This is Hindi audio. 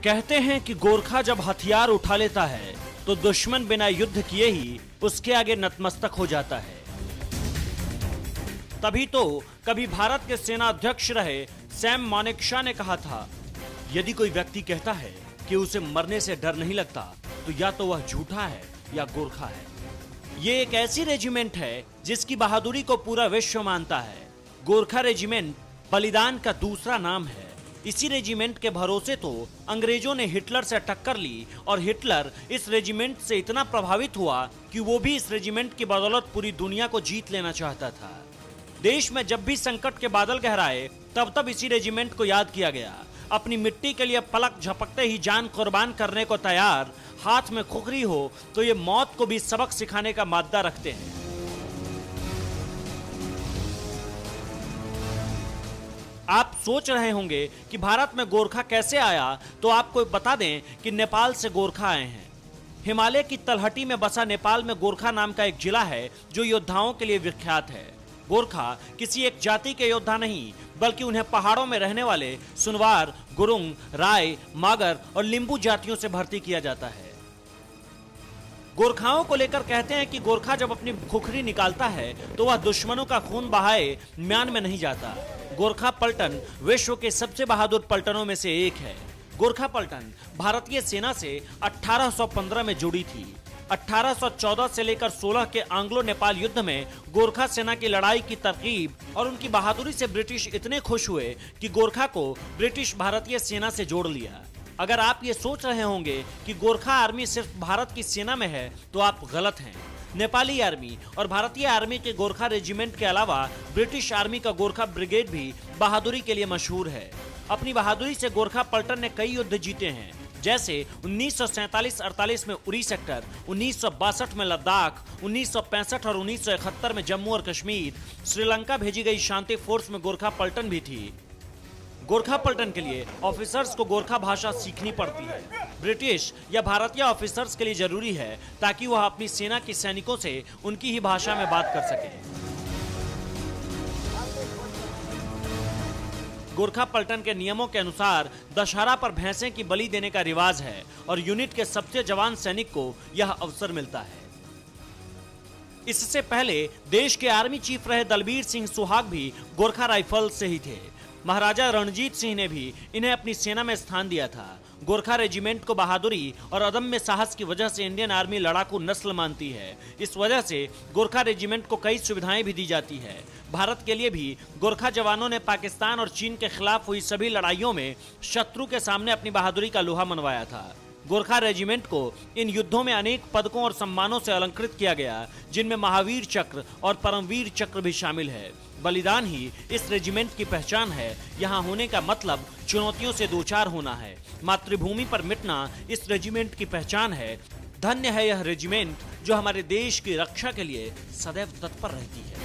कहते हैं कि गोरखा जब हथियार उठा लेता है तो दुश्मन बिना युद्ध किए ही उसके आगे नतमस्तक हो जाता है। तभी तो कभी भारत के सेना अध्यक्ष रहे सैम मानेकशॉ ने कहा था, यदि कोई व्यक्ति कहता है कि उसे मरने से डर नहीं लगता तो या तो वह झूठा है या गोरखा है। ये एक ऐसी रेजिमेंट है जिसकी बहादुरी को पूरा विश्व मानता है। गोरखा रेजिमेंट बलिदान का दूसरा नाम है। इसी रेजिमेंट के भरोसे तो अंग्रेजों ने हिटलर से टक्कर ली और हिटलर इस रेजिमेंट से इतना प्रभावित हुआ कि वो भी इस रेजिमेंट की बदौलत पूरी दुनिया को जीत लेना चाहता था। देश में जब भी संकट के बादल गहराए तब तब इसी रेजिमेंट को याद किया गया। अपनी मिट्टी के लिए पलक झपकते ही जान कुर्बान करने को तैयार, हाथ में खुखरी हो तो ये मौत को भी सबक सिखाने का मादा रखते हैं। आप सोच रहे होंगे कि भारत में गोरखा कैसे आया, तो आपको बता दें कि नेपाल से गोरखा आए हैं। हिमालय की तलहटी में बसा नेपाल में गोरखा नाम का एक जिला है जो योद्धाओं के लिए विख्यात है। गोरखा किसी एक जाति के योद्धा नहीं, बल्कि उन्हें पहाड़ों में रहने वाले सुनवार, गुरुंग, राय, मागर और लिंबू जातियों से भर्ती किया जाता है। गोरखाओं को लेकर कहते हैं कि गोरखा जब अपनी खुखरी निकालता है तो वह दुश्मनों का खून बहाए म्यान में नहीं जाता। गोरखा पलटन विश्व के सबसे बहादुर पलटनों में से एक है। गोरखा पलटन भारतीय सेना से 1815 में जुड़ी थी। 1814 से लेकर 16 के आंग्लो नेपाल युद्ध में गोरखा सेना की लड़ाई की तरकीब और उनकी बहादुरी से ब्रिटिश इतने खुश हुए कि गोरखा को ब्रिटिश भारतीय सेना से जोड़ लिया। अगर आप ये सोच रहे होंगे कि गोरखा आर्मी सिर्फ भारत की सेना में है तो आप गलत हैं। नेपाली आर्मी और भारतीय आर्मी के गोरखा रेजिमेंट के अलावा ब्रिटिश आर्मी का गोरखा ब्रिगेड भी बहादुरी के लिए मशहूर है। अपनी बहादुरी से गोरखा पलटन ने कई युद्ध जीते हैं, जैसे 1947-48 में उरी सेक्टर, 1962 में लद्दाख, 1965 और 1971 में जम्मू और कश्मीर। श्रीलंका भेजी गई शांति फोर्स में गोरखा पलटन भी थी। गोरखा पलटन के लिए ऑफिसर्स को गोरखा भाषा सीखनी पड़ती है। ब्रिटिश या भारतीय ऑफिसर्स के लिए जरूरी है ताकि वह अपनी सेना के सैनिकों से उनकी ही भाषा में बात कर सके। गोरखा पलटन के नियमों के अनुसार दशहरा पर भैंसे की बलि देने का रिवाज है और यूनिट के सबसे जवान सैनिक को यह अवसर मिलता है। इससे पहले देश के आर्मी चीफ रहे दलबीर सिंह सुहाग भी गोरखा राइफल से ही थे। महाराजा रणजीत सिंह ने भी इन्हें अपनी सेना में स्थान दिया था। गोरखा रेजिमेंट को बहादुरी और अदम्य साहस की वजह से इंडियन आर्मी लड़ाकू नस्ल मानती है। इस वजह से गोरखा रेजिमेंट को कई सुविधाएं भी दी जाती है। भारत के लिए भी गोरखा जवानों ने पाकिस्तान और चीन के खिलाफ हुई सभी लड़ाइयों में शत्रु के सामने अपनी बहादुरी का लोहा मनवाया था। गोरखा रेजिमेंट को इन युद्धों में अनेक पदकों और सम्मानों से अलंकृत किया गया, जिनमें महावीर चक्र और परमवीर चक्र भी शामिल है। बलिदान ही इस रेजिमेंट की पहचान है। यहाँ होने का मतलब चुनौतियों से दो चार होना है। मातृभूमि पर मिटना इस रेजिमेंट की पहचान है। धन्य है यह रेजिमेंट जो हमारे देश की रक्षा के लिए सदैव तत्पर रहती है।